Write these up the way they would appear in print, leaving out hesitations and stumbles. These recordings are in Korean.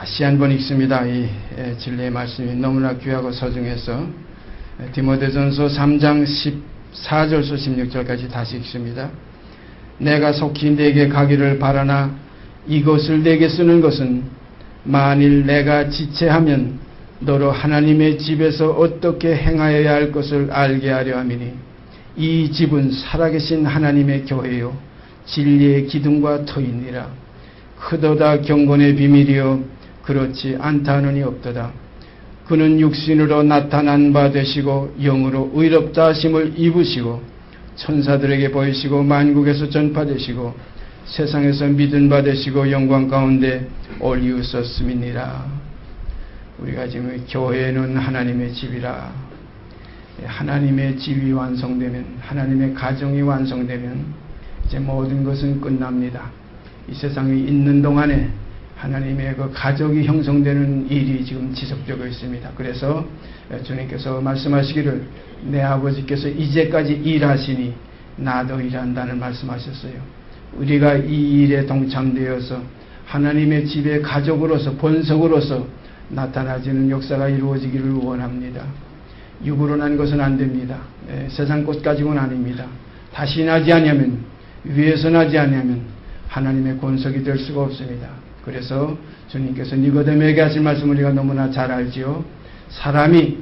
다시 한번 읽습니다. 이 진리의 말씀이 너무나 귀하고 소중해서 디모데전서 3장 14절서 16절까지 다시 읽습니다. 내가 속히 네게 가기를 바라나 이것을 네게 쓰는 것은 만일 내가 지체하면 너로 하나님의 집에서 어떻게 행하여야 할 것을 알게 하려 함이니 이 집은 살아계신 하나님의 교회요 진리의 기둥과 터이니라. 크도다 경건의 비밀이요 그렇지 않다 하느니 없도다. 그는 육신으로 나타난 바 되시고 영으로 의롭다 하심을 입으시고 천사들에게 보이시고 만국에서 전파되시고 세상에서 믿은 바 되시고 영광 가운데 올리우셨음이니라. 우리가 지금 교회는 하나님의 집이라. 하나님의 집이 완성되면, 하나님의 가정이 완성되면 이제 모든 것은 끝납니다. 이 세상에 있는 동안에 하나님의 그 가족이 형성되는 일이 지금 지속되고 있습니다. 그래서 주님께서 말씀하시기를 내 아버지께서 이제까지 일하시니 나도 일한다는 말씀하셨어요. 우리가 이 일에 동참되어서 하나님의 집의 가족으로서 본석으로서 나타나지는 역사가 이루어지기를 원합니다. 육으로 난 것은 안 됩니다. 세상 것 가지고는 아닙니다. 다시 나지 않으면, 위에서 나지 않으면 하나님의 권석이 될 수가 없습니다. 그래서 주님께서 니고데모에게 하신 말씀 우리가 너무나 잘 알지요. 사람이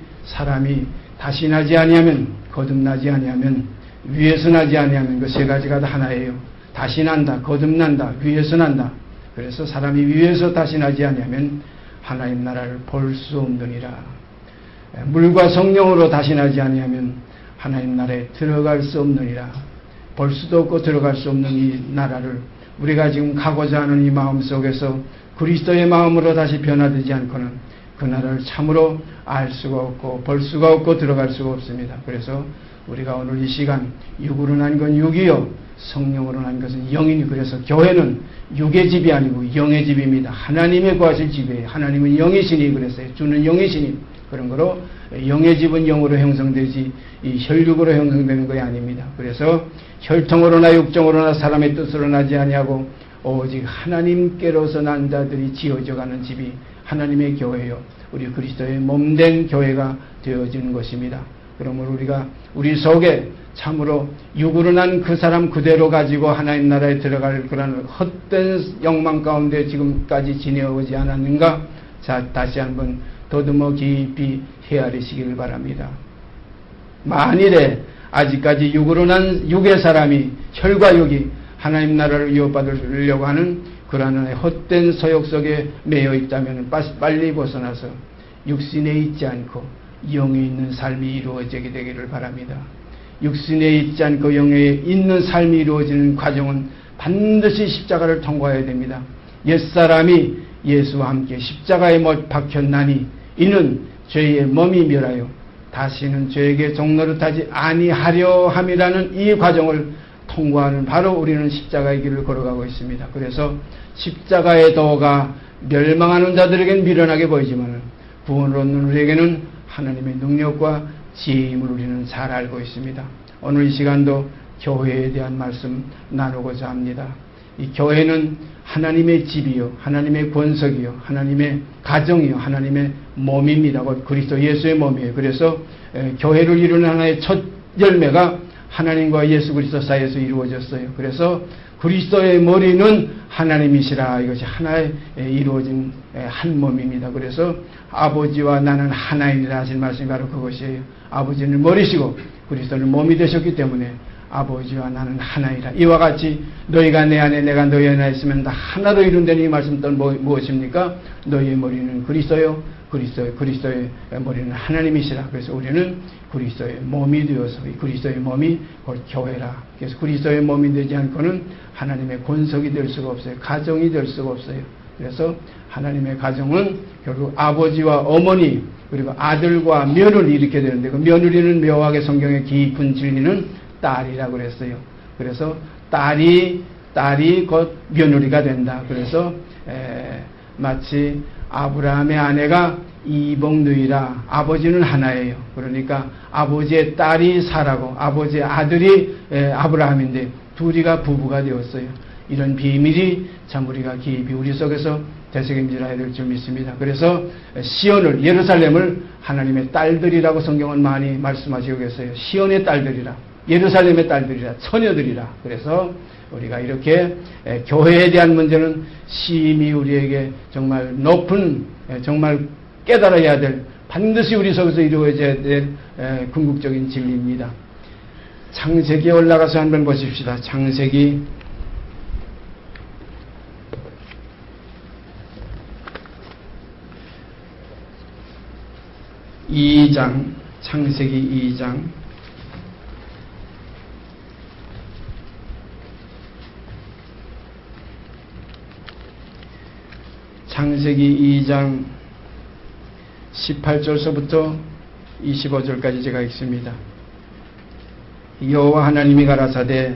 다시 나지 아니하면, 거듭나지 아니하면, 위에서 나지 아니하면 그 세 가지가 다 하나예요. 다시 난다, 거듭난다, 위에서 난다. 그래서 사람이 위에서 다시 나지 아니하면 하나님 나라를 볼 수 없느니라. 물과 성령으로 다시 나지 아니하면 하나님 나라에 들어갈 수 없느니라. 볼 수도 없고 들어갈 수 없는 이 나라를 우리가 지금 가고자 하는 이 마음 속에서 그리스도의 마음으로 다시 변화되지 않고는 그 나라를 참으로 알 수가 없고 볼 수가 없고 들어갈 수가 없습니다. 그래서 우리가 오늘 이 시간 육으로 난 건 육이요 성령으로 난 것은 영이니, 그래서 교회는 육의 집이 아니고 영의 집입니다. 하나님의 거하실 집이에요. 하나님은 영이시니 그랬어요. 주는 영이시니. 그런 거로 영의 집은 영으로 형성되지 이 혈육으로 형성되는 것이 아닙니다. 그래서 혈통으로나 육정으로나 사람의 뜻으로 나지 아니하고 오직 하나님께로서 난 자들이 지어져가는 집이 하나님의 교회요 우리 그리스도의 몸된 교회가 되어지는 것입니다. 그러므로 우리가 우리 속에 참으로 육으로 난 그 사람 그대로 가지고 하나님 나라에 들어갈 그런 헛된 욕망 가운데 지금까지 지내오지 않았는가? 자, 다시 한번 더듬어 깊이 헤아리시기를 바랍니다. 만일에 아직까지 육으로 난 육의 사람이, 혈과 육이 하나님 나라를 이어받으려고 하는 그러한 헛된 서욕 속에 매여 있다면 빨리 벗어나서 육신에 있지 않고 영에 있는 삶이 이루어지게 되기를 바랍니다. 육신에 있지 않고 영에 있는 삶이 이루어지는 과정은 반드시 십자가를 통과해야 됩니다. 옛사람이 예수와 함께 십자가에 못 박혔나니 이는 죄의 몸이 멸하여 다시는 죄에게 종노릇하지 아니하려 함이라는 이 과정을 통과하는 바로 우리는 십자가의 길을 걸어가고 있습니다. 그래서 십자가의 도가 멸망하는 자들에게는 미련하게 보이지만 구원을 얻는 우리에게는 하나님의 능력과 지혜임을 우리는 잘 알고 있습니다. 오늘 이 시간도 교회에 대한 말씀 나누고자 합니다. 이 교회는 하나님의 집이요, 하나님의 권석이요, 하나님의 가정이요, 하나님의 몸입니다. 곧 그리스도 예수의 몸이에요. 그래서 교회를 이루는 하나의 첫 열매가 하나님과 예수 그리스도 사이에서 이루어졌어요. 그래서 그리스도의 머리는 하나님이시라. 이것이 하나에 이루어진 한 몸입니다. 그래서 아버지와 나는 하나이니라 하신 말씀이 바로 그것이에요. 아버지는 머리시고 그리스도는 몸이 되셨기 때문에 아버지와 나는 하나이라. 이와 같이 너희가 내 안에 내가 너희 안에 있으면 다 하나로 이룬다는 이 말씀 또 무엇입니까? 너희의 머리는 그리스도요, 그리스도의 머리는 하나님이시라. 그래서 우리는 그리스도의 몸이 되어서 이 그리스도의 몸이 곧 교회라. 그래서 그리스도의 몸이 되지 않고는 하나님의 권석이 될 수가 없어요. 가정이 될 수가 없어요. 그래서 하나님의 가정은 결국 아버지와 어머니 그리고 아들과 며느리 이렇게 되는데 그 며느리는 묘하게 성경의 깊은 진리는 딸이라고 그랬어요. 그래서 딸이 곧 며느리가 된다. 그래서 마치 아브라함의 아내가 이복누이라. 아버지는 하나예요. 그러니까 아버지의 딸이 사라고 아버지의 아들이 아브라함인데 둘이가 부부가 되었어요. 이런 비밀이 참 우리가 깊이 우리 속에서 되새김질해야 될 줄 믿습니다. 그래서 시온을, 예루살렘을 하나님의 딸들이라고 성경은 많이 말씀하시고 계세요. 시온의 딸들이라, 예루살렘의 딸들이라, 처녀들이라. 그래서 우리가 이렇게 교회에 대한 문제는 심히 우리에게 정말 높은, 정말 깨달아야 될, 반드시 우리 속에서 이루어져야 될 궁극적인 진리입니다. 창세기에 올라가서 한번 보십시다. 창세기 2장, 창세기 2장. 창세기 2장 18절서부터 25절까지 제가 읽습니다. 여호와 하나님이 가라사대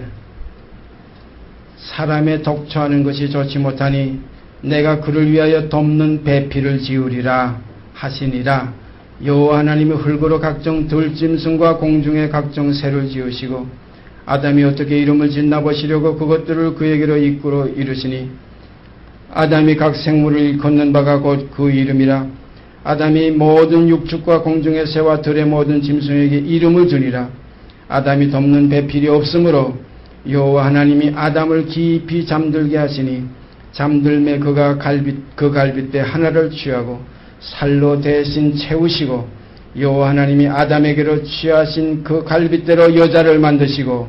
사람의 독초하는 것이 좋지 못하니 내가 그를 위하여 돕는 배필을 지으리라 하시니라. 여호와 하나님이 흙으로 각종 들짐승과 공중의 각종 새를 지으시고 아담이 어떻게 이름을 짓나 보시려고 그것들을 그에게로 이끌어 이르시니 아담이 각 생물을 일컫는 바가 곧 그 이름이라. 아담이 모든 육축과 공중의 새와 들의 모든 짐승에게 이름을 주니라. 아담이 돕는 배필이 없으므로 여호와 하나님이 아담을 깊이 잠들게 하시니 잠들매 그가 그 갈빗대 하나를 취하고 살로 대신 채우시고 여호와 하나님이 아담에게로 취하신 그 갈빗대로 여자를 만드시고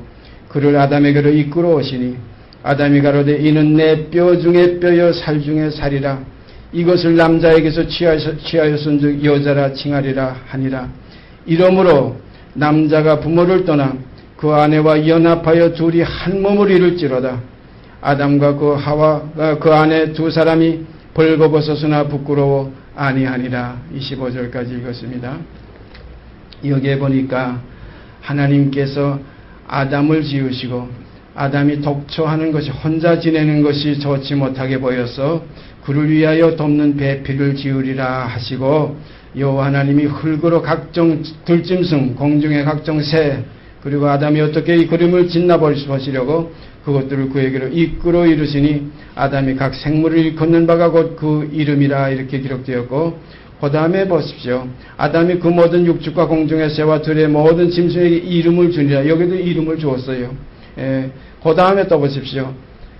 그를 아담에게로 이끌어 오시니 아담이 가로되 이는 내 뼈 중에 뼈여 살 중에 살이라. 이것을 남자에게서 취하였은즉 여자라 칭하리라 하니라. 이러므로 남자가 부모를 떠나 그 아내와 연합하여 둘이 한 몸을 이룰지로다. 아담과 그 아내 두 사람이 벌거벗었으나 부끄러워 아니하니라. 25절까지 읽었습니다. 여기에 보니까 하나님께서 아담을 지으시고 아담이 독초하는 것이, 혼자 지내는 것이 좋지 못하게 보여서 그를 위하여 돕는 배필을 지으리라 하시고 여호와 하나님이 흙으로 각종 들짐승, 공중의 각종 새, 그리고 아담이 어떻게 이 그림을 짓나 보시려고 그것들을 그에게로 이끌어 이르시니 아담이 각 생물을 일컫는 바가 곧 그 이름이라 이렇게 기록되었고, 그 다음에 보십시오. 아담이 그 모든 육축과 공중의 새와 들의 모든 짐승에게 이름을 주니라. 여기도 이름을 주었어요. 그 다음에 또 보십시오.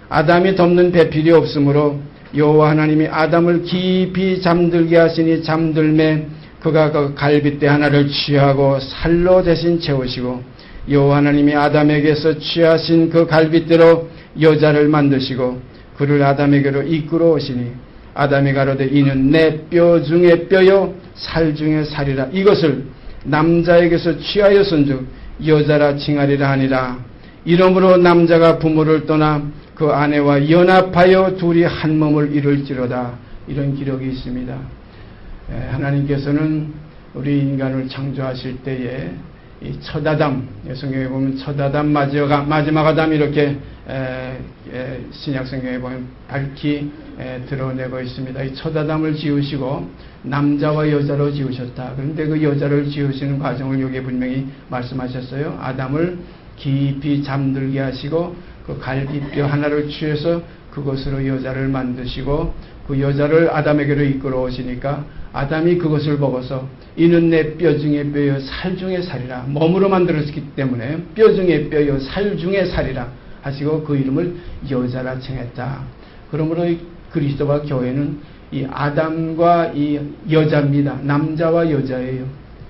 아담이 돕는 배필이 없으므로 여호와 하나님이 아담을 깊이 잠들게 하시니 잠들매 그가 그 갈빗대 하나를 취하고 살로 대신 채우시고 여호와 하나님이 아담에게서 취하신 그 갈빗대로 여자를 만드시고 그를 아담에게로 이끌어 오시니 아담이 가로되 이는 내 뼈 중에 뼈요 살 중에 살이라. 이것을 남자에게서 취하였은즉 여자라 칭하리라 하니라. 이러므로 남자가 부모를 떠나 그 아내와 연합하여 둘이 한 몸을 이룰지로다. 이런 기록이 있습니다. 하나님께서는 우리 인간을 창조하실 때에 이 첫 아담, 성경에 보면 첫 아담, 마지막 아담 이렇게 신약 성경에 보면 밝히 드러내고 있습니다. 이 첫 아담을 지으시고 남자와 여자로 지으셨다. 그런데 그 여자를 지으시는 과정을 여기에 분명히 말씀하셨어요. 아담을 깊이 잠들게 하시고 그 갈빗뼈 하나를 취해서 그것으로 여자를 만드시고 그 여자를 아담에게로 이끌어 오시니까 아담이 그것을 보고서 이는 내 뼈 중에 뼈여 살 중에 살이라. 몸으로 만들었기 때문에 뼈 중에 뼈여 살 중에 살이라 하시고 그 이름을 여자라 칭했다. 그러므로 그리스도와 교회는 이 아담과 이 여자입니다. 남자와 여자예요.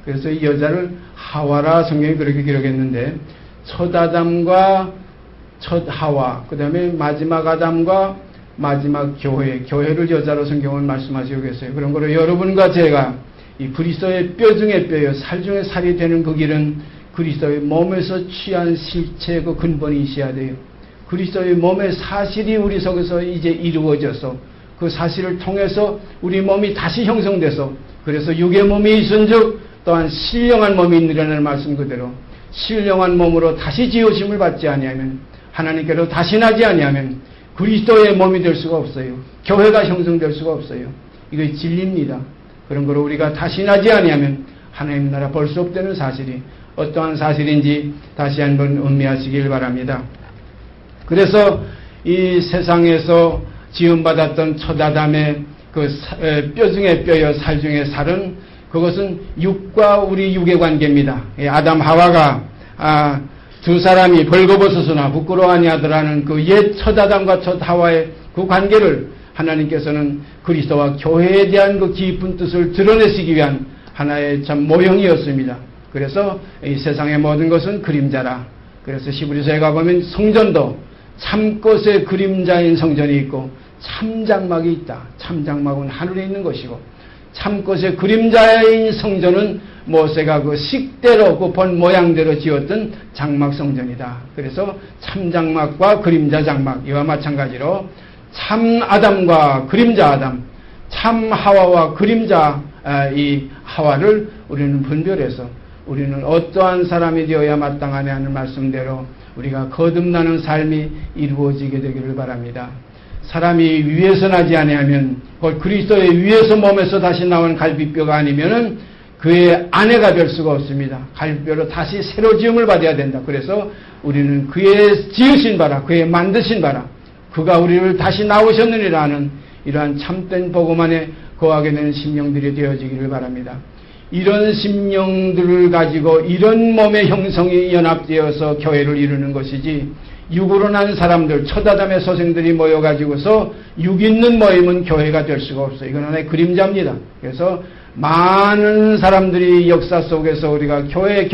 그래서 이 여자를 하와라 성경이 그렇게 기록했는데 첫 아담과 첫 하와, 그 다음에 마지막 아담과 마지막 교회를 여자로 성경은 말씀하시고 계세요. 그런 거로 여러분과 제가 이 그리스도의 뼈 중에 뼈요 살 중에 살이 되는 그 길은 그리스도의 몸에서 취한 실체의 그 근본이 있어야 돼요. 그리스도의 몸의 사실이 우리 속에서 이제 이루어져서 그 사실을 통해서 우리 몸이 다시 형성돼서 그래서 육의 몸이 있은즉 또한 신령한 몸이 있느라는 말씀 그대로 신령한 몸으로 다시 지으심을 받지 아니하면 하나님께로 다시 나지 아니하면 그리스도의 몸이 될 수가 없어요. 교회가 형성될 수가 없어요. 이거 진리입니다. 그런 거로 우리가 다시 나지 아니하면 하나님 나라 볼 수 없다는 사실이 어떠한 사실인지 다시 한번 음미하시길 바랍니다. 그래서 이 세상에서 지음받았던 첫 아담의 그 뼈 중에 뼈여 살 중에 살은 그것은 육과 우리 육의 관계입니다. 아담 하와가 두 사람이 벌거벗어서나 부끄러워 아니하더라는 그 옛 첫 아담과 첫 하와의 그 관계를 하나님께서는 그리스도와 교회에 대한 그 깊은 뜻을 드러내시기 위한 하나의 참 모형이었습니다. 그래서 이 세상의 모든 것은 그림자라. 그래서 히브리서에 가보면 성전도 참것의 그림자인 성전이 있고 참장막이 있다. 참장막은 하늘에 있는 것이고 참것의 그림자인 성전은 모세가 그 식대로 그 본 모양대로 지었던 장막 성전이다. 그래서 참장막과 그림자 장막 이와 마찬가지로 참 아담과 그림자 아담, 참 하와와 그림자 이 하와를 우리는 분별해서 우리는 어떠한 사람이 되어야 마땅하냐 하는 말씀대로 우리가 거듭나는 삶이 이루어지게 되기를 바랍니다. 사람이 위에서 나지 아니하면 그리스도의 위에서 몸에서 다시 나온 갈비뼈가 아니면은 그의 아내가 될 수가 없습니다. 갈비뼈로 다시 새로 지음을 받아야 된다. 그래서 우리는 그의 지으신 바라, 그의 만드신 바라, 그가 우리를 다시 나오셨느니라 하는 이러한 참된 복음 안에 거하게 되는 심령들이 되어지기를 바랍니다. 이런 심령들을 가지고 이런 몸의 형성이 연합되어서 교회를 이루는 것이지 육으로 난 사람들, 첫아담의 소생들이 모여가지고서 육 있는 모임은 교회가 될 수가 없어요. 이건 하나의 그림자입니다. 그래서 많은 사람들이 역사 속에서 우리가 교회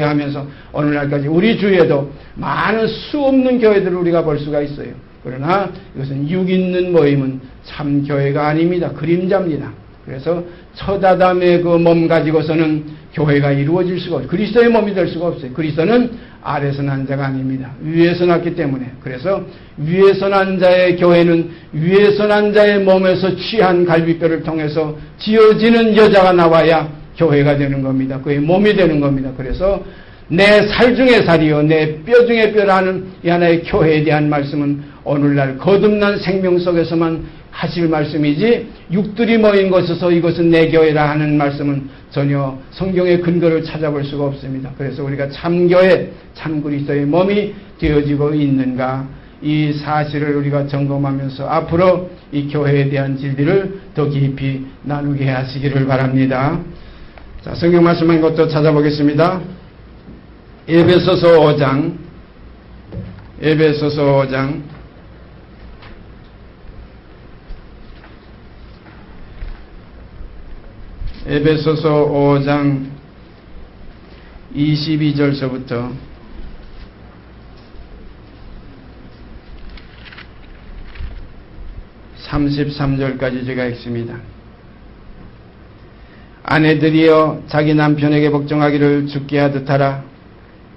하면서 오늘날까지 우리 주위에도 많은 수 없는 교회들을 우리가 볼 수가 있어요. 그러나 이것은 육 있는 모임은 참 교회가 아닙니다. 그림자입니다. 그래서 첫아담의 그 몸 가지고서는 교회가 이루어질 수가 없어요. 그리스도의 몸이 될 수가 없어요. 그리스도는 아래서 난 자가 아닙니다. 위에서 났기 때문에. 그래서 위에서 난 자의 교회는 위에서 난 자의 몸에서 취한 갈비뼈를 통해서 지어지는 여자가 나와야 교회가 되는 겁니다. 그의 몸이 되는 겁니다. 그래서 내 살 중에 살이요 내 뼈 중에 뼈라는 이 하나의 교회에 대한 말씀은 오늘날 거듭난 생명 속에서만 하실 말씀이지 육들이 모인 곳에서 이것은 내 교회라 하는 말씀은 전혀 성경의 근거를 찾아볼 수가 없습니다. 그래서 우리가 참교회, 참그리스도의 몸이 되어지고 있는가 이 사실을 우리가 점검하면서 앞으로 이 교회에 대한 진리를 더 깊이 나누게 하시기를 바랍니다. 자, 성경 말씀 한 것도 찾아보겠습니다. 에베소서 5장 에베소서 5장 22절서부터 33절까지 제가 읽습니다. 아내들이여 자기 남편에게 복종하기를 주께 하듯 하라.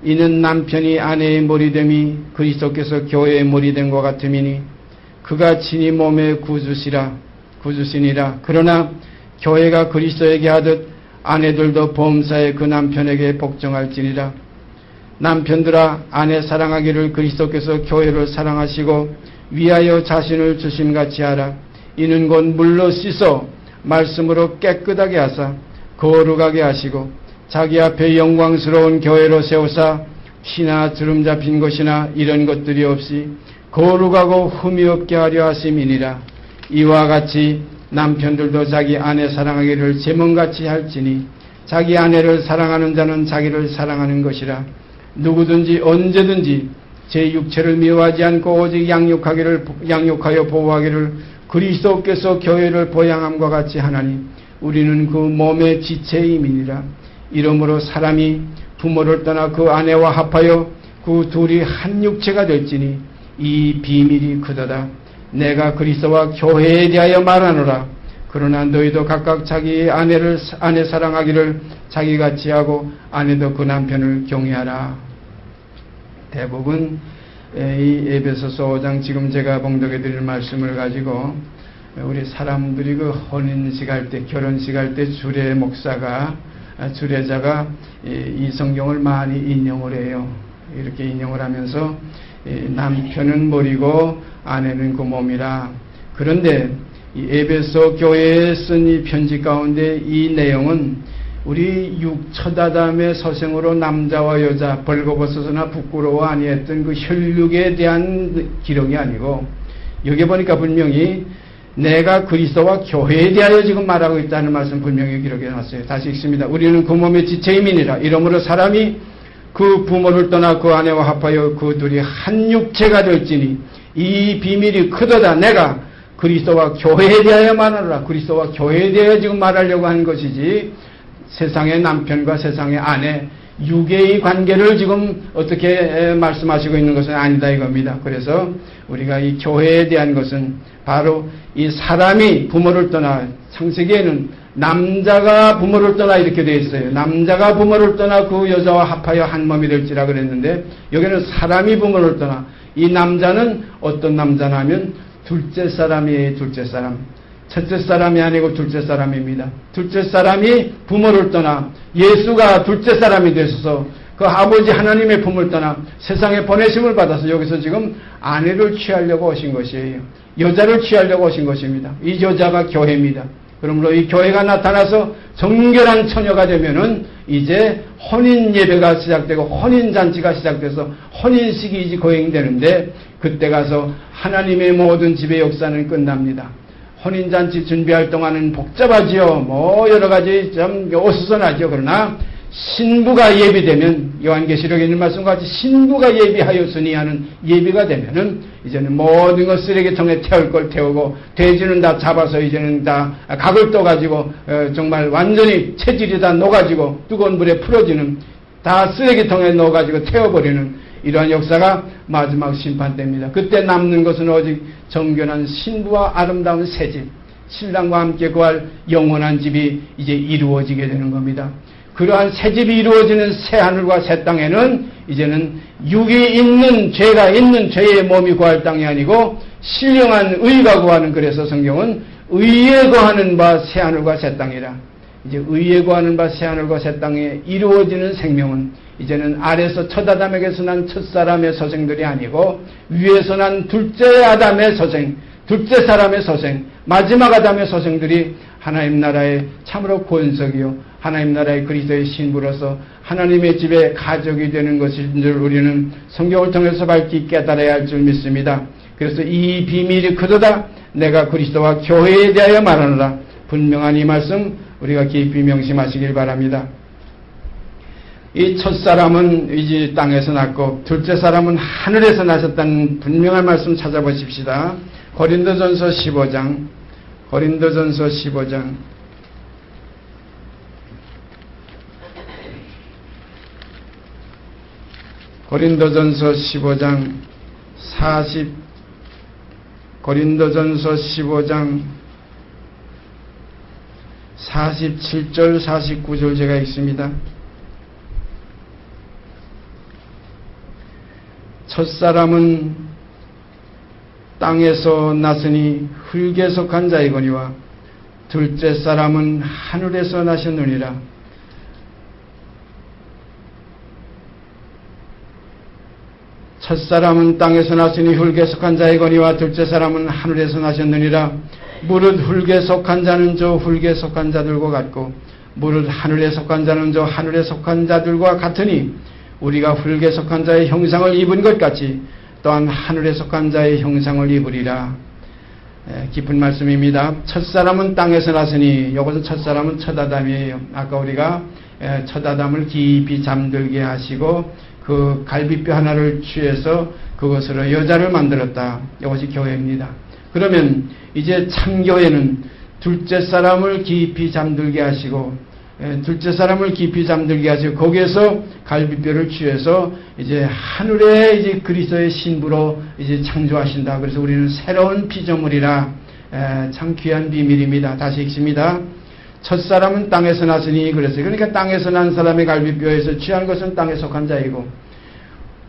이는 남편이 아내의 머리됨이 그리스도께서 교회의 머리된 것 같음이니 그가 친히 몸의 구주시니라. 그러나 교회가 그리스도에게 하듯 아내들도 범사에 그 남편에게 복종할지니라. 남편들아 아내 사랑하기를 그리스도께서 교회를 사랑하시고 위하여 자신을 주심같이 하라. 이는 곧 물로 씻어 말씀으로 깨끗하게 하사 거룩하게 하시고 자기 앞에 영광스러운 교회로 세우사 피나 주름 잡힌 것이나 이런 것들이 없이 거룩하고 흠이 없게 하려 하심이니라. 이와 같이 남편들도 자기 아내 사랑하기를 제mon같이 할지니 자기 아내를 사랑하는 자는 자기를 사랑하는 것이라. 누구든지 언제든지 제 육체를 미워하지 않고 오직 양육하여 보호하기를 그리스도께서 교회를 보양함과 같이 하나니 우리는 그 몸의 지체임이니라. 이러므로 사람이 부모를 떠나 그 아내와 합하여 그 둘이 한 육체가 될지니 이 비밀이 크도다. 내가 그리스도와 교회에 대하여 말하노라. 그러나 너희도 각각 자기 아내 사랑하기를 자기같이 하고 아내도 그 남편을 경외하라. 대부분 이 에베소서 5장 지금 제가 봉독해 드릴 말씀을 가지고 우리 사람들이 그 혼인식 할 때 결혼식 할 때 주례자가 이 성경을 많이 인용을 해요. 이렇게 인용을 하면서 남편은 머리고 아내는 그 몸이라. 그런데 이 에베소 교회에 쓴 이 편지 가운데 이 내용은 우리 첫아담의 서생으로 남자와 여자 벌거벗어서나 부끄러워 아니했던 그 혈육에 대한 기록이 아니고 여기 보니까 분명히 내가 그리스도와 교회에 대하여 지금 말하고 있다는 말씀 분명히 기록해 놨어요. 다시 읽습니다. 우리는 그 몸의 지체임이니라. 이러므로 사람이 그 부모를 떠나 그 아내와 합하여 그 둘이 한 육체가 될지니 이 비밀이 크도다. 내가 그리스도와 교회에 대하여 말하노라. 그리스도와 교회에 대하여 지금 말하려고 하는 것이지 세상의 남편과 세상의 아내 육의 관계를 지금 어떻게 말씀하시고 있는 것은 아니다 이겁니다. 그래서 우리가 이 교회에 대한 것은 바로 이 사람이 부모를 떠나, 창세기에는 남자가 부모를 떠나 이렇게 되어 있어요. 남자가 부모를 떠나 그 여자와 합하여 한 몸이 될지라 그랬는데 여기는 사람이 부모를 떠나, 이 남자는 어떤 남자냐면 둘째 사람이에요. 둘째 사람. 첫째 사람이 아니고 둘째 사람입니다. 둘째 사람이 부모를 떠나 예수가 둘째 사람이 되셔서 그 아버지 하나님의 품을 떠나 세상에 보내심을 받아서 여기서 지금 아내를 취하려고 오신 것이에요. 여자를 취하려고 오신 것입니다. 이 여자가 교회입니다. 그러므로 이 교회가 나타나서 정결한 처녀가 되면은 이제 혼인 예배가 시작되고 혼인 잔치가 시작돼서 혼인식이 이제 거행되는데 그때 가서 하나님의 모든 집의 역사는 끝납니다. 혼인잔치 준비할 동안은 복잡하지요. 뭐 여러가지 좀 어수선하죠. 그러나 신부가 예비되면 요한계시록에 있는 말씀과 같이 신부가 예비하였으니 하는 예비가 되면은 이제는 모든 것 쓰레기통에 태울 걸 태우고 돼지는 다 잡아서 이제는 다 각을 떠가지고 정말 완전히 체질이 다 녹아지고 뜨거운 물에 풀어지는 다 쓰레기통에 넣어가지고 태워버리는 이러한 역사가 마지막 심판 때입니다. 그때 남는 것은 오직 정결한 신부와 아름다운 새집, 신랑과 함께 거할 영원한 집이 이제 이루어지게 되는 겁니다. 그러한 새집이 이루어지는 새하늘과 새 땅에는 이제는 육이 있는 죄가 있는 죄의 몸이 거할 땅이 아니고 신령한 의가 거하는, 그래서 성경은 의에 거하는 바 새하늘과 새 땅이라. 이제 의에 거하는 바 새하늘과 새 땅에 이루어지는 생명은 이제는 아래서 첫 아담에게서 난 첫사람의 서생들이 아니고 위에서 난 둘째 아담의 서생, 둘째 사람의 서생, 마지막 아담의 서생들이 하나님 나라의 참으로 권석이요 하나님 나라의 그리스도의 신부로서 하나님의 집에 가족이 되는 것인 줄 우리는 성경을 통해서 밝히 깨달아야 할 줄 믿습니다. 그래서 이 비밀이 크도다. 내가 그리스도와 교회에 대하여 말하노라. 분명한 이 말씀 우리가 깊이 명심하시길 바랍니다. 이 첫사람은 이제 땅에서 났고 둘째 사람은 하늘에서 나셨다는 분명한 말씀 찾아보십시다. 고린도전서 15장 고린도전서 15장 고린도전서 15장 47절 49절 제가 읽습니다. 첫사람은 땅에서 났으니 흙에 속한 자이거니와 둘째 사람은 하늘에서 나셨느니라. 첫사람은 땅에서 났으니 흙에 속한 자이거니와 둘째 사람은 하늘에서 나셨느니라. 무릇 흙에 속한 자는 저 흙에 속한 자들과 같고 무릇 하늘에 속한 자는 저 하늘에 속한 자들과 같으니 우리가 흙에 속한 자의 형상을 입은 것 같이 또한 하늘에 속한 자의 형상을 입으리라. 깊은 말씀입니다. 첫사람은 땅에서 났으니 이것은 첫사람은 첫아담이에요. 아까 우리가 첫아담을 깊이 잠들게 하시고 그 갈비뼈 하나를 취해서 그것으로 여자를 만들었다. 이것이 교회입니다. 그러면 이제 참교회는 둘째 사람을 깊이 잠들게 하시고 둘째 사람을 깊이 잠들게 하시고 거기에서 갈비뼈를 취해서 이제 하늘에 이제 그리스도의 신부로 이제 창조하신다. 그래서 우리는 새로운 피조물이라. 참 귀한 비밀입니다. 다시 읽습니다. 첫 사람은 땅에서 났으니 그랬어요. 그러니까 땅에서 난 사람의 갈비뼈에서 취한 것은 땅에 속한 자이고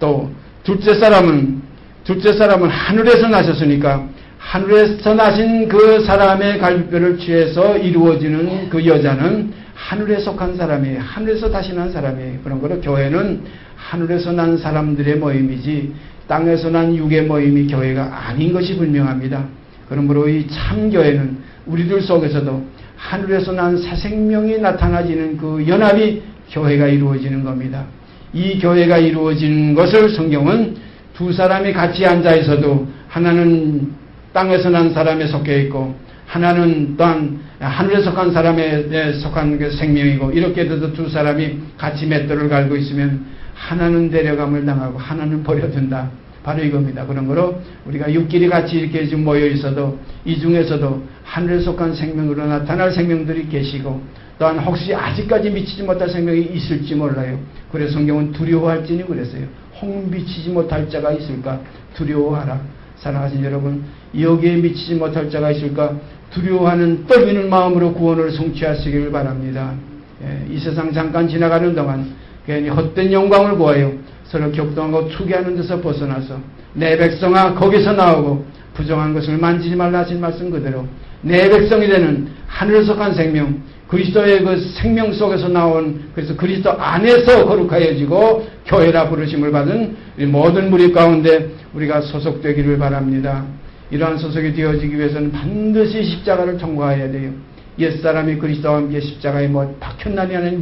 또 둘째 사람은 하늘에서 나셨으니까 하늘에서 나신 그 사람의 갈비뼈를 취해서 이루어지는 그 여자는 하늘에 속한 사람이에요. 하늘에서 다시 난 사람이에요. 그런 거로 교회는 하늘에서 난 사람들의 모임이지 땅에서 난 육의 모임이 교회가 아닌 것이 분명합니다. 그러므로 이 참교회는 우리들 속에서도 하늘에서 난 새 생명이 나타나지는 그 연합이 교회가 이루어지는 겁니다. 이 교회가 이루어지는 것을 성경은 두 사람이 같이 앉아 있어도 하나는 땅에서 난 사람에 속해 있고 하나는 또한 하늘에 속한 사람에 속한 그 생명이고, 이렇게 돼서 두 사람이 같이 맷돌을 갈고 있으면 하나는 데려감을 당하고 하나는 버려둔다. 바로 이겁니다. 그런 거로 우리가 육끼리 같이 이렇게 지금 모여 있어도 이 중에서도 하늘에 속한 생명으로 나타날 생명들이 계시고, 또한 혹시 아직까지 미치지 못할 생명이 있을지 몰라요. 그래서 성경은 두려워할지니 그랬어요. 혹 미치지 못할 자가 있을까? 두려워하라. 사랑하신 여러분, 여기에 미치지 못할 자가 있을까? 두려워하는 떨리는 마음으로 구원을 성취하시기를 바랍니다. 이 세상 잠깐 지나가는 동안 괜히 헛된 영광을 구하여 서로 격동하고 투기하는 데서 벗어나서 내 백성아 거기서 나오고 부정한 것을 만지지 말라 하신 말씀 그대로 내 백성이 되는 하늘에 속한 생명, 그리스도의 그 생명 속에서 나온, 그래서 그리스도 안에서 거룩하여지고 교회라 부르심을 받은 모든 무리 가운데 우리가 소속되기를 바랍니다. 이러한 소속이 되어지기 위해서는 반드시 십자가를 통과해야 돼요. 옛사람이 그리스도와 함께 십자가에 박혔나니 하는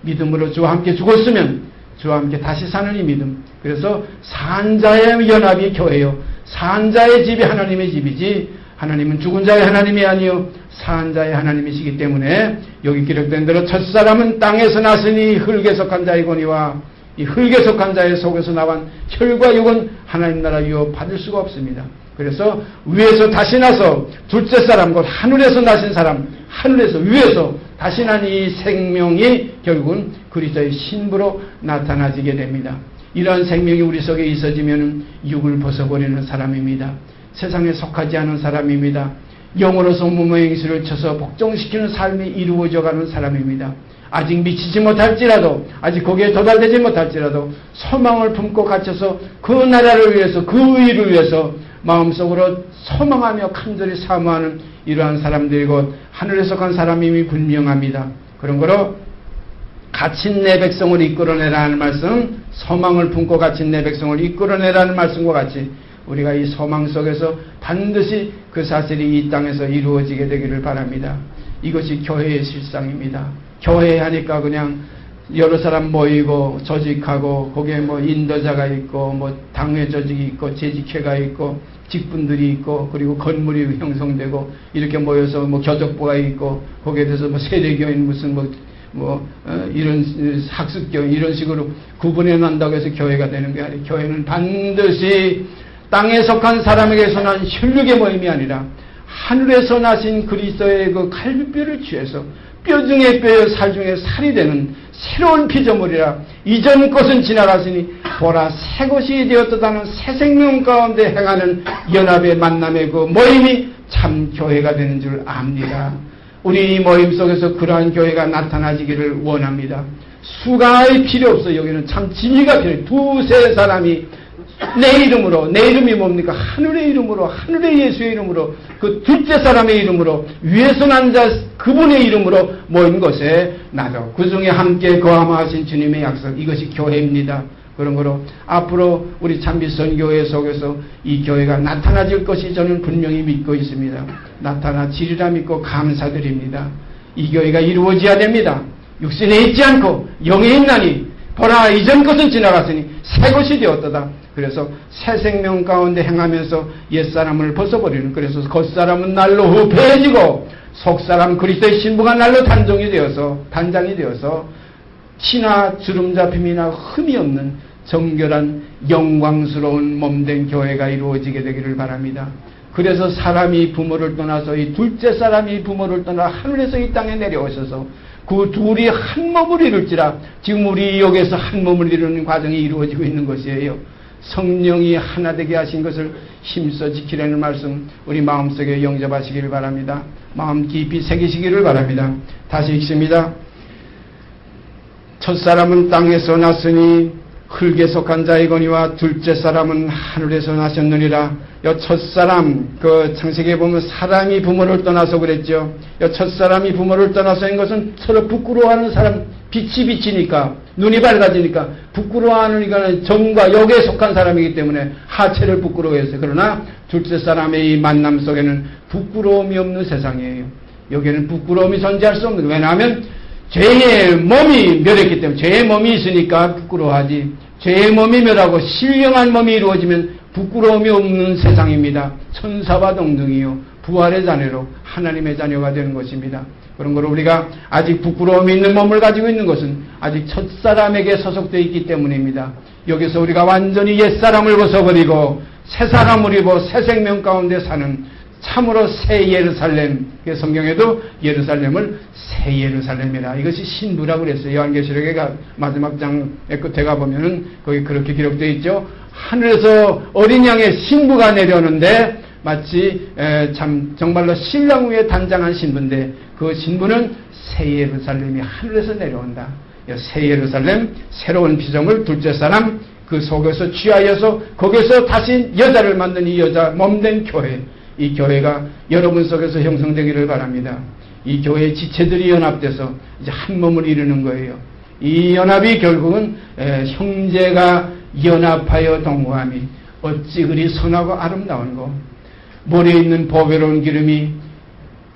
믿음으로 주와 함께 죽었으면 주와 함께 다시 사는 이 믿음. 그래서 산자의 연합이 교회요, 산자의 집이 하나님의 집이지 하나님은 죽은 자의 하나님이 아니요 산자의 하나님이시기 때문에 여기 기록된 대로 첫사람은 땅에서 났으니 흙에 속한 자이거니와 이 흙에 속한 자의 속에서 나온 혈과 육은 하나님 나라 유업 받을 수가 없습니다. 그래서 위에서 다시 나서 둘째 사람, 곧 하늘에서 나신 사람, 하늘에서 위에서 다시 난 이 생명이 결국은 그리스도의 신부로 나타나지게 됩니다. 이러한 생명이 우리 속에 있어지면 육을 벗어버리는 사람입니다. 세상에 속하지 않은 사람입니다. 영으로서 무모행실을 쳐서 복종시키는 삶이 이루어져가는 사람입니다. 아직 미치지 못할지라도, 아직 거기에 도달되지 못할지라도 소망을 품고 갇혀서 그 나라를 위해서, 그 의를 위해서 마음속으로 소망하며 간절히 사모하는 이러한 사람들이고 하늘에 속한 사람임이 분명합니다. 그런 거로 갇힌 내 백성을 이끌어내라는 말씀, 소망을 품고 갇힌 내 백성을 이끌어내라는 말씀과 같이 우리가 이 소망 속에서 반드시 그 사실이 이 땅에서 이루어지게 되기를 바랍니다. 이것이 교회의 실상입니다. 교회 하니까 그냥 여러 사람 모이고 조직하고 거기에 인도자가 있고 당회 조직이 있고 재직회가 있고 직분들이 있고 그리고 건물이 형성되고 이렇게 모여서 교적부가 있고 거기에 대해서 세례교인 무슨 이런 학습교인 이런 식으로 구분해 난다고 해서 교회가 되는 게 아니에요. 교회는 반드시 땅에 속한 사람에게서 난 혈육의 모임이 아니라 하늘에서 나신 그리스도의 그 갈비뼈를 취해서 뼈 중에 뼈여 살 중에 살이 되는 새로운 피조물이라 이전 것은 지나갔으니 보라 새 것이 되었다는 새 생명 가운데 행하는 연합의 만남의 그 모임이 참 교회가 되는 줄 압니다. 우리 이 모임 속에서 그러한 교회가 나타나지기를 원합니다. 수가의 필요 없어요. 여기는 참 진리가 필요해요. 두세 사람이 내 이름으로, 내 이름이 뭡니까? 하늘의 이름으로, 하늘의 예수의 이름으로, 그 둘째 사람의 이름으로, 위에서 난 자 그분의 이름으로 모인 것에 나도 그 중에 함께 거함하신 주님의 약속, 이것이 교회입니다. 그런 거로 앞으로 우리 참빛선교회 속에서 이 교회가 나타나질 것이 저는 분명히 믿고 있습니다. 나타나지리라 믿고 감사드립니다. 이 교회가 이루어져야 됩니다. 육신에 있지 않고 영에 있나니 보라 이전 것은 지나갔으니 새 것이 되었도다. 그래서 새 생명 가운데 행하면서 옛사람을 벗어버리는, 그래서 겉사람은 날로 후패해지고 속사람 그리스도의 신부가 날로 단장이 되어서 티나 주름 잡힘이나 흠이 없는 정결한 영광스러운 몸된 교회가 이루어지게 되기를 바랍니다. 그래서 사람이 부모를 떠나서 이 둘째 사람이 부모를 떠나 하늘에서 이 땅에 내려오셔서 그 둘이 한 몸을 이룰지라, 지금 우리 여기에서 한 몸을 이루는 과정이 이루어지고 있는 것이에요. 성령이 하나 되게 하신 것을 힘써 지키라는 말씀 우리 마음속에 영접하시기를 바랍니다. 마음 깊이 새기시기를 바랍니다. 다시 읽습니다. 첫사람은 땅에서 났으니 흙에 속한 자이거니와 둘째 사람은 하늘에서 나셨느니라. 여 첫사람, 그 창세기에 보면 사람이 부모를 떠나서 그랬죠. 여 첫사람이 부모를 떠나서 한 것은 서로 부끄러워하는 사람, 빛이 비치니까, 눈이 밝아지니까 부끄러워하는 이거는 정과 역에 속한 사람이기 때문에 하체를 부끄러워했어요. 그러나 둘째 사람의 이 만남 속에는 부끄러움이 없는 세상이에요. 여기에는 부끄러움이 존재할 수 없는 거예요. 왜냐하면 죄의 몸이 멸했기 때문에, 죄의 몸이 있으니까 부끄러워하지. 죄의 몸이 멸하고 신령한 몸이 이루어지면 부끄러움이 없는 세상입니다. 천사와 동등이요 부활의 자녀로 하나님의 자녀가 되는 것입니다. 그런 거로 우리가 아직 부끄러움이 있는 몸을 가지고 있는 것은 아직 첫사람에게 소속되어 있기 때문입니다. 여기서 우리가 완전히 옛사람을 벗어버리고 새 사람을 입어 새 생명 가운데 사는 참으로 새 예루살렘, 성경에도 예루살렘을 새 예루살렘이라, 이것이 신부라고 그랬어요. 요한계시록의 마지막 장의 끝에 가보면은 거기 그렇게 기록되어 있죠. 하늘에서 어린 양의 신부가 내려오는데 마치 정말로 신랑 위에 단장한 신부인데 그 신부는 새 예루살렘이 하늘에서 내려온다. 새 예루살렘, 새로운 피조물, 둘째 사람, 그 속에서 취하여서 거기서 다시 여자를 만든 이 여자 몸된 교회, 이 교회가 여러분 속에서 형성되기를 바랍니다. 이 교회의 지체들이 연합돼서 이제 한 몸을 이루는 거예요. 이 연합이 결국은 형제가 연합하여 동거함이 어찌 그리 선하고 아름다운고, 머리에 있는 보배로운 기름이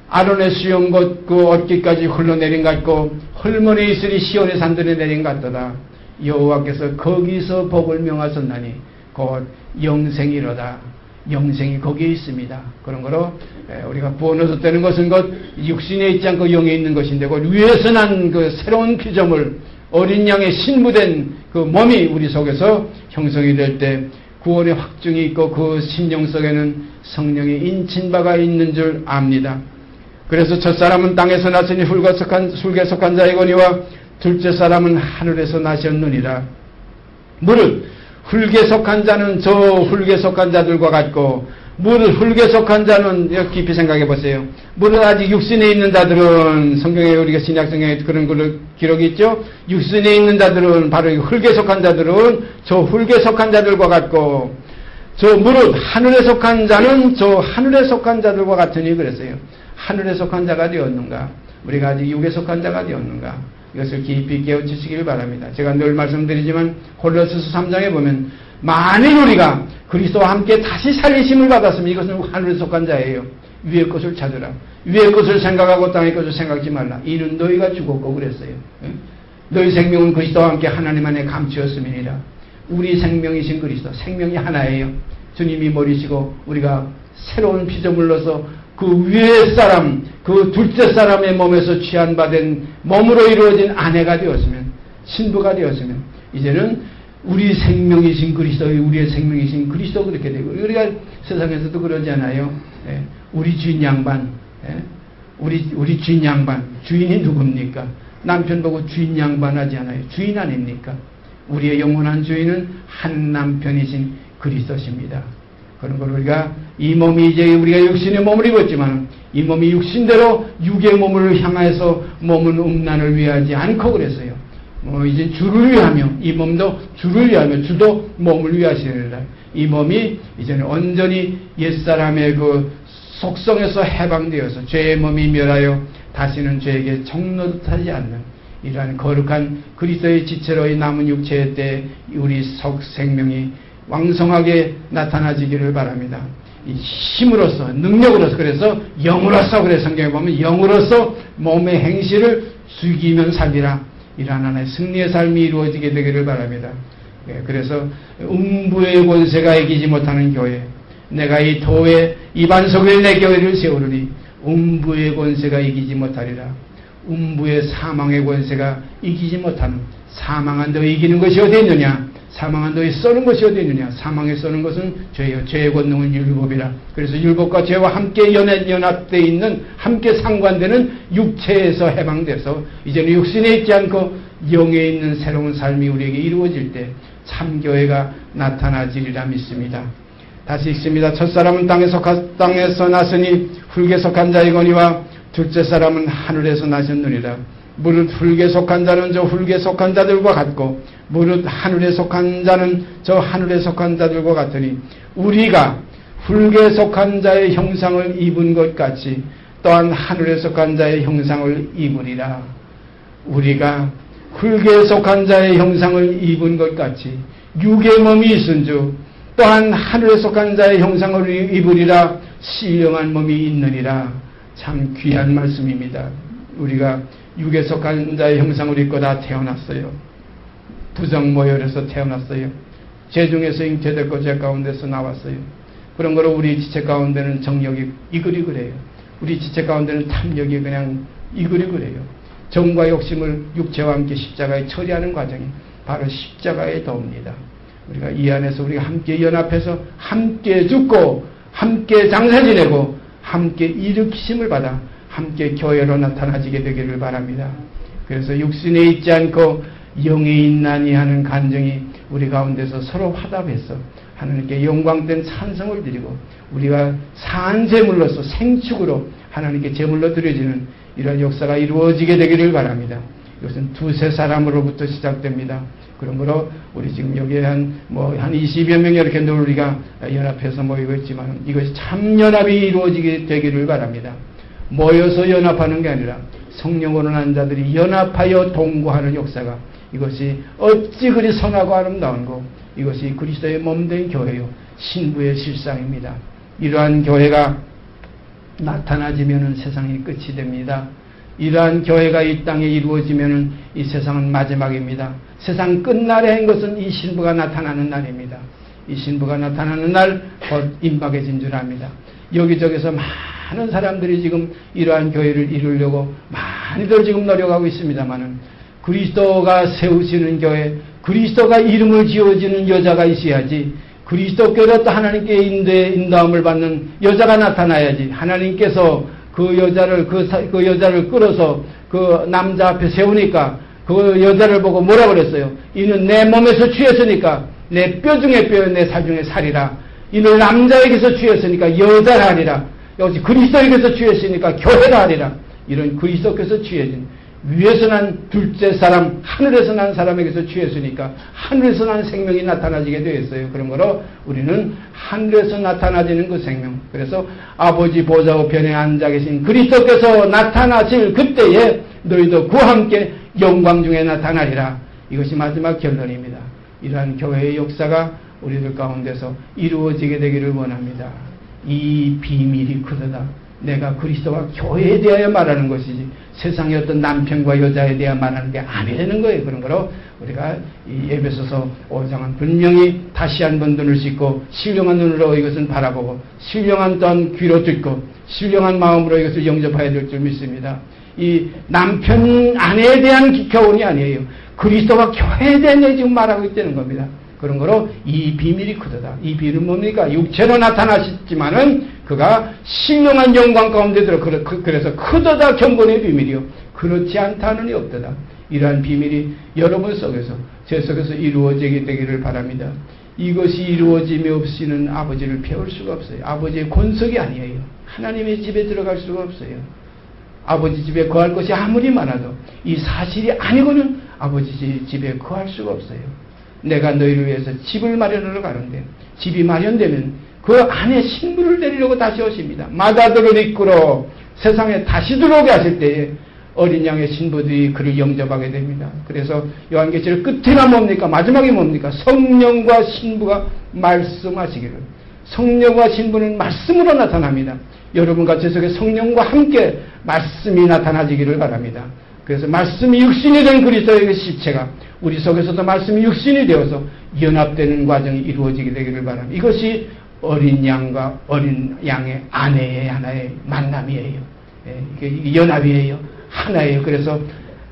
아론의 수염곧 그 어깨까지 흘러내린 것 같고 헐머니 이슬이 시온의 산들에 내린 것 같도다. 여호와께서 거기서 복을 명하셨나니 곧 영생이로다. 영생이 거기에 있습니다. 그런 거로 우리가 구원 얻었다는 것은 곧 육신에 있지 않고 영에 있는 것인데 곧 위에서 난 그 새로운 피조물, 어린 양의 신부된 그 몸이 우리 속에서 형성이 될 때 구원의 확증이 있고 그 심령 속에는 성령의 인친바가 있는 줄 압니다. 그래서 첫사람은 땅에서 났으니 흙에 속한 자이거니와 둘째 사람은 하늘에서 나셨느니라. 무릇 흙에 속한 자는 저 흙에 속한 자들과 같고, 무릇 흙에 속한 자는, 깊이 생각해 보세요. 무릇 아직 육신에 있는 자들은, 성경에 우리가 신약성경에 그런 기록이 있죠. 육신에 있는 자들은, 바로 흙에 속한 자들은 저 흙에 속한 자들과 같고, 저 무릇 하늘에 속한 자는 저 하늘에 속한 자들과 같으니 그랬어요. 하늘에 속한 자가 되었는가? 우리가 아직 육에 속한 자가 되었는가? 이것을 깊이 깨우치시길 바랍니다. 제가 늘 말씀드리지만 골로새서 3장에 보면 만일 우리가 그리스도와 함께 다시 살리심을 받았으면 이것은 하늘에 속한 자예요. 위의 것을 찾으라. 위의 것을 생각하고 땅의 것을 생각지 말라. 이는 너희가 죽었고 그랬어요. 너희 생명은 그리스도와 함께 하나님 안에 감추었음이니라. 우리 생명이신 그리스도, 생명이 하나예요. 주님이 머리시고 우리가 새로운 피조물로서 그 위의 사람, 그 둘째 사람의 몸에서 취한받은 몸으로 이루어진 아내가 되었으면, 신부가 되었으면 이제는 우리 생명이신 그리스도, 우리의 생명이신 그리스도 그렇게 되고, 우리가 세상에서도 그러지 않아요? 우리 주인 양반, 우리 주인 양반, 주인이 누굽니까? 남편 보고 주인 양반 하지 않아요? 주인 아닙니까? 우리의 영원한 주인은 한 남편이신 그리스도십니다. 그런 걸 우리가 이 몸이 이제 우리가 육신의 몸을 입었지만 이 몸이 육신대로 육의 몸을 향해서 몸은 음란을 위하지 않고 그랬어요. 이제 주를 위하며 이 몸도 주를 위하며 주도 몸을 위하시느니라. 이 몸이 이제는 온전히 옛사람의 그 속성에서 해방되어서 죄의 몸이 멸하여 다시는 죄에게 종노릇하지 않는 이러한 거룩한 그리스도의 지체로의 남은 육체의 때 우리 속 생명이 왕성하게 나타나지기를 바랍니다. 이 힘으로서, 능력으로서, 그래서 영으로서, 그래서 성경에 보면 영으로서 몸의 행실을 죽이면 살리라. 이러한 하나의 승리의 삶이 이루어지게 되기를 바랍니다. 그래서 음부의 권세가 이기지 못하는 교회, 내가 이 도에 이 반석을 내 교회를 세우리니 음부의 권세가 이기지 못하리라. 음부의 사망의 권세가 이기지 못하는, 사망한 너 이기는 것이 어디 있느냐? 사망한 너희 써는 것이 어디 있느냐? 사망에 써는 것은 죄요. 죄의 권능은 율법이라. 그래서 율법과 죄와 함께 연합되어 있는, 함께 상관되는 육체에서 해방돼서 이제는 육신에 있지 않고 영에 있는 새로운 삶이 우리에게 이루어질 때 참교회가 나타나지리라 믿습니다. 다시 읽습니다. 첫사람은 땅에서 났으니 흙에 속한 자이거니와 둘째 사람은 하늘에서 나셨느니라. 무릇 흙에 속한 자는 저 흙에 속한 자들과 같고 무릇 하늘에 속한 자는 저 하늘에 속한 자들과 같으니 우리가 흙에 속한 자의 형상을 입은 것 같이 또한 하늘에 속한 자의 형상을 입으리라. 우리가 흙에 속한 자의 형상을 입은 것 같이 육의 몸이 있은즉 또한 하늘에 속한 자의 형상을 입으리라. 신령한 몸이 있느니라. 참 귀한 말씀입니다. 우리가 육에 속한 자의 형상을 입고 다 태어났어요. 부정모혈에서 태어났어요. 죄 중에서 잉태됐고 죄 가운데서 나왔어요. 그런 거로 우리 지체 가운데는 정력이 이글이글해요. 우리 지체 가운데는 탐욕이 그냥 이글이글해요. 정과 욕심을 육체와 함께 십자가에 처리하는 과정이 바로 십자가의 도입니다. 우리가 이 안에서 우리가 함께 연합해서 함께 죽고 함께 장사 지내고 함께 일으키심을 받아 함께 교회로 나타나지게 되기를 바랍니다. 그래서 육신에 있지 않고 영에 있나니 하는 간증이 우리 가운데서 서로 화답해서 하나님께 영광된 찬송을 드리고 우리가 산제물로서 생축으로 하나님께 제물로 드려지는 이런 역사가 이루어지게 되기를 바랍니다. 이것은 두세 사람으로부터 시작됩니다. 그러므로 우리 지금 여기에 한 20여 명이 이렇게 늘 우리가 연합해서 모이고 있지만 이것이 참 연합이 이루어지게 되기를 바랍니다. 모여서 연합하는 게 아니라 성령으로 난 자들이 연합하여 동거하는 역사가 이것이 어찌 그리 선하고 아름다운고 이것이 그리스도의 몸된 교회요 신부의 실상입니다. 이러한 교회가 나타나지면 세상이 끝이 됩니다. 이러한 교회가 이 땅에 이루어지면 이 세상은 마지막입니다. 세상 끝날에 한 것은 이 신부가 나타나는 날입니다. 이 신부가 나타나는 날 곧 임박해진 줄 압니다. 여기저기서 많은 사람들이 지금 이러한 교회를 이루려고 많이들 지금 노력하고 있습니다만은 그리스도가 세우시는 교회, 그리스도가 이름을 지어주는 여자가 있어야지, 그리스도께로 또 하나님께 인도함을 받는 여자가 나타나야지, 하나님께서 그 여자를 끌어서 그 남자 앞에 세우니까 그 여자를 보고 뭐라 그랬어요? 이는 내 몸에서 취했으니까 내 뼈 중에 뼈, 내 살 중에 살이라. 이는 남자에게서 취했으니까 여자라 하리라. 역시 그리스도에게서 취했으니까 교회라 하리라. 이런 그리스도께서 취해진 위에서 난 둘째 사람, 하늘에서 난 사람에게서 취했으니까 하늘에서 난 생명이 나타나지게 되었어요. 그러므로 우리는 하늘에서 나타나지는 그 생명, 그래서 아버지 보좌 우편에 앉아 계신 그리스도께서 나타나실 그때에 너희도 그와 함께 영광 중에 나타나리라. 이것이 마지막 결론입니다. 이러한 교회의 역사가 우리들 가운데서 이루어지게 되기를 원합니다. 이 비밀이 크도다. 내가 그리스도와 교회에 대하여 말하는 것이지 세상의 어떤 남편과 여자에 대하여 말하는 게 아니라는 거예요. 그런 거로 우리가 이 에베소서 5장은 분명히 다시 한번 눈을 씻고 신령한 눈으로 이것은 바라보고 신령한 또한 귀로 듣고 신령한 마음으로 이것을 영접해야 될 줄 믿습니다. 이 남편 아내에 대한 교훈이 아니에요. 그리스도와 교회에 대한 지금 말하고 있다는 겁니다. 그런 거로 이 비밀이 크도다. 이 비밀은 뭡니까? 육체로 나타나셨지만은 그가 신령한 영광 가운데 들어 그래서 크도다 경건의 비밀이요 그렇지 않다는 이 없도다. 이러한 비밀이 여러분 속에서 제 속에서 이루어지게 되기를 바랍니다. 이것이 이루어짐이 없이는 아버지를 배울 수가 없어요. 아버지의 권속이 아니에요. 하나님의 집에 들어갈 수가 없어요. 아버지 집에 거할 것이 아무리 많아도 이 사실이 아니고는 아버지 집에 거할 수가 없어요. 내가 너희를 위해서 집을 마련하러 가는데 집이 마련되면 그 안에 신부를 데리려고 다시 오십니다. 마다들을 이끌어 세상에 다시 들어오게 하실 때에 어린 양의 신부들이 그를 영접하게 됩니다. 그래서 요한계시록 끝에가 뭡니까? 마지막이 뭡니까? 성령과 신부가 말씀하시기를. 성령과 신부는 말씀으로 나타납니다. 여러분과 제 속에 성령과 함께 말씀이 나타나지기를 바랍니다. 그래서 말씀이 육신이 된 그리스도의 실체가 우리 속에서도 말씀이 육신이 되어서 연합되는 과정이 이루어지게 되기를 바랍니다. 이것이 어린 양과 어린 양의 아내의 하나의 만남이에요. 이게 연합이에요. 하나예요. 그래서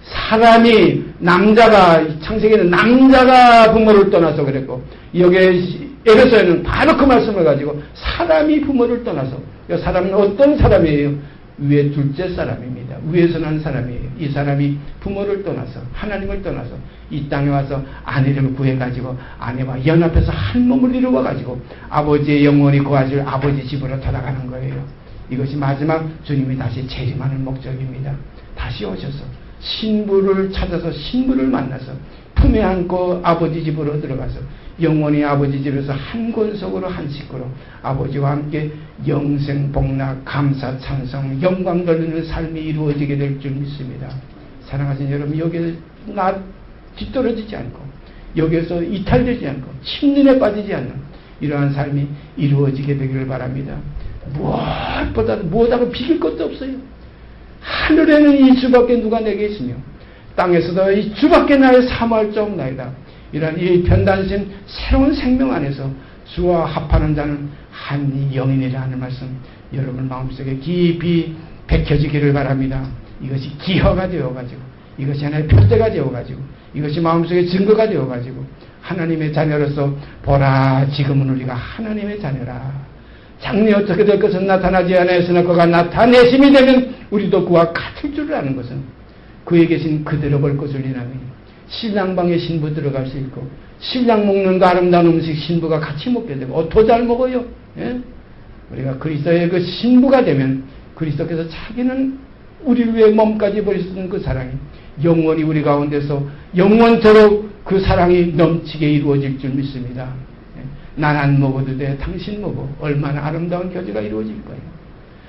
사람이 남자가 창세기는 남자가 부모를 떠나서 그랬고 여기에 에베소에는 바로 그 말씀을 가지고 사람이 부모를 떠나서 이 사람은 어떤 사람이에요? 위에 둘째 사람입니다. 위에서 난 사람이에요. 이 사람이 부모를 떠나서 하나님을 떠나서 이 땅에 와서 아내를 구해가지고 아내와 연합해서 한 몸을 이루어가지고 아버지의 영원히 거하실 아버지 집으로 돌아가는 거예요. 이것이 마지막 주님이 다시 재림하는 목적입니다. 다시 오셔서 신부를 찾아서 신부를 만나서 품에 안고 아버지 집으로 들어가서 영원히 아버지 집에서 한 권속으로 한 식구로 아버지와 함께 영생 복락 감사 찬송 영광 돌리는 삶이 이루어지게 될 줄 믿습니다. 사랑하신 여러분, 여기에 뒤떨어지지 않고 여기에서 이탈되지 않고 침륜에 빠지지 않는 이러한 삶이 이루어지게 되기를 바랍니다. 무엇하고 비길 것도 없어요. 하늘에는 이 주밖에 누가 내게 있으며 땅에서도 이 주밖에 나를 사모할 자 없나이다. 이러한 이 편단신 새로운 생명 안에서 주와 합하는 자는 한 영이니라 하는 말씀 여러분 마음속에 깊이 bek혀지기를 바랍니다. 이것이 기허가 되어가지고 이것이 하나의 표대가 되어가지고 이것이 마음속에 증거가 되어가지고 하나님의 자녀로서 보라 지금은 우리가 하나님의 자녀라. 장래 어떻게 될 것은 나타나지 않았으나 그가 나타내심이 되면 우리도 그와 같을 줄 아는 것은 그에 계신 그대로 볼 것을 인하여 신랑방에 신부 들어갈 수 있고 신랑 먹는 그 아름다운 음식 신부가 같이 먹게 되고 더 잘 먹어요. 예? 우리가 그리스도의 그 신부가 되면 그리스도께서 자기는 우리 위해 몸까지 버리시는 그 사랑이 영원히 우리 가운데서 영원토록 그 사랑이 넘치게 이루어질 줄 믿습니다. 난 안 먹어도 돼. 당신 먹어. 얼마나 아름다운 교제가 이루어질 거예요.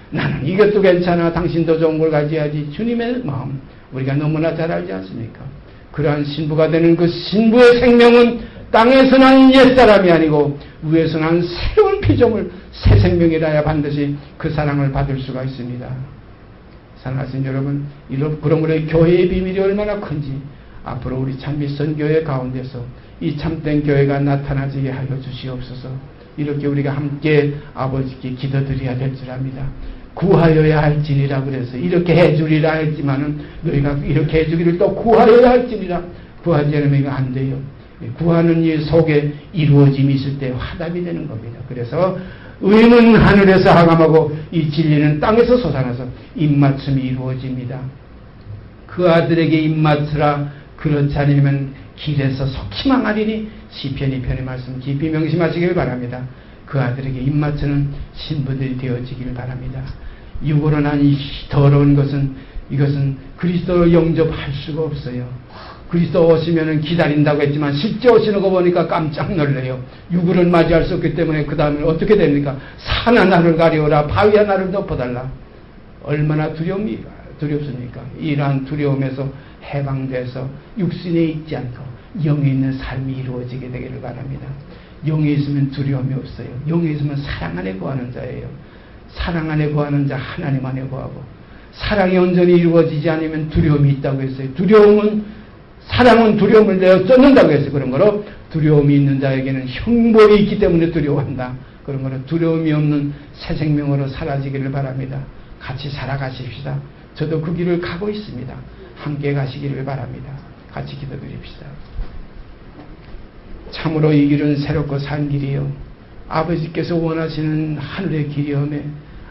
나는 이것도 괜찮아. 당신도 좋은 걸 가져야지. 주님의 마음 우리가 너무나 잘 알지 않습니까? 그러한 신부가 되는 그 신부의 생명은 땅에서 난 옛사람이 아니고 위에서 난 새로운 피조물 새 생명이라야 반드시 그 사랑을 받을 수가 있습니다. 사랑하신 여러분, 그러므로 교회의 비밀이 얼마나 큰지 앞으로 우리 참미선 교회 가운데서 이 참된 교회가 나타나지게 하여 주시옵소서. 이렇게 우리가 함께 아버지께 기도드려야 될 줄 압니다. 구하여야 할지니라 그래서 이렇게 해주리라 했지만은 너희가 이렇게 해주기를 또 구하여야 할지니라 구하지 않으면 이거 안 돼요. 구하는 일 속에 이루어짐이 있을 때 화답이 되는 겁니다. 그래서 의는 하늘에서 하감하고 이 진리는 땅에서 솟아나서 입맞춤이 이루어집니다. 그 아들에게 입맞추라. 그렇지 않으면 길에서 속히 망하리니 시편 2편의 말씀 깊이 명심하시길 바랍니다. 그 아들에게 입맞추는 신부들이 되어지길 바랍니다. 육으로 난 이 더러운 것은 이것은 그리스도를 영접할 수가 없어요. 그리스도 오시면은 기다린다고 했지만 실제 오시는 거 보니까 깜짝 놀래요. 육으로는 맞이할 수 없기 때문에 그 다음에 어떻게 됩니까? 산 하나를 가려오라. 바위 하나를 덮어달라. 얼마나 두렵습니까? 이러한 두려움에서 해방돼서 육신에 있지 않고 영에 있는 삶이 이루어지게 되기를 바랍니다. 영에 있으면 두려움이 없어요. 영에 있으면 사랑 안에 거하는 자예요. 사랑 안에 거하는 자 하나님 안에 거하고 사랑이 온전히 이루어지지 않으면 두려움이 있다고 했어요. 사랑은 두려움을 내어 쫓는다고 했어요. 그런 거로 두려움이 있는 자에게는 형벌이 있기 때문에 두려워한다. 그런 거로 두려움이 없는 새 생명으로 사라지기를 바랍니다. 같이 살아가십시다. 저도 그 길을 가고 있습니다. 함께 가시기를 바랍니다. 같이 기도드립시다. 참으로 이 길은 새롭고 산 길이요 아버지께서 원하시는 하늘의 길이오매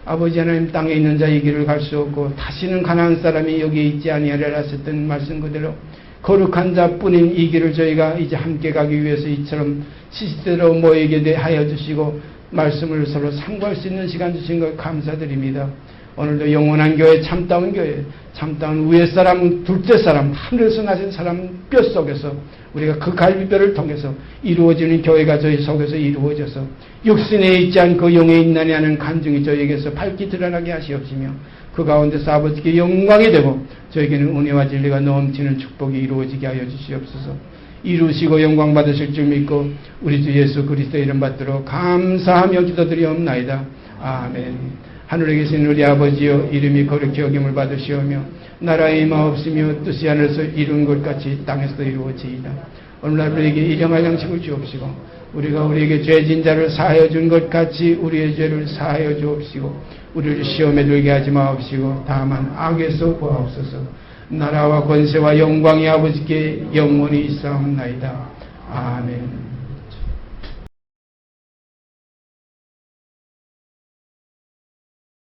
아버지 하나님 땅에 있는 자 이 길을 갈 수 없고 다시는 가난한 사람이 여기에 있지 아니하리라 하셨던 말씀 그대로 거룩한 자뿐인 이 길을 저희가 이제 함께 가기 위해서 이처럼 시시대로 모이게 하여 주시고 말씀을 서로 상고할 수 있는 시간 주신 것 감사드립니다. 오늘도 영원한 교회, 참다운 교회, 참다운 위에 사람, 둘째 사람, 하늘에서 나신 사람 뼛속에서 우리가 그 갈비뼈를 통해서 이루어지는 교회가 저희 속에서 이루어져서 육신에 있지 않고 영에 있나니 하는 간증이 저희에게서 밝히 드러나게 하시옵시며 그 가운데서 아버지께 영광이 되고 저에게는 은혜와 진리가 넘치는 축복이 이루어지게 하여 주시옵소서. 이루시고 영광 받으실 줄 믿고 우리 주 예수 그리스도의 이름 받들어 감사하며 기도드리옵나이다. 아멘. 하늘에 계신 우리 아버지여 이름이 거룩히 여김을 받으시오며 나라의 임하옵시며 뜻이 하늘에서 이룬 것 같이 땅에서도 이루어지이다. 오늘날 우리에게 일용할 양식을 주옵시고 우리가 우리에게 죄진 자를 사하여 준 것 같이 우리의 죄를 사하여 주옵시고 우리를 시험에 들게 하지 마옵시고 다만 악에서 구하옵소서. 나라와 권세와 영광이 아버지께 영원히 있사옵나이다. 아멘.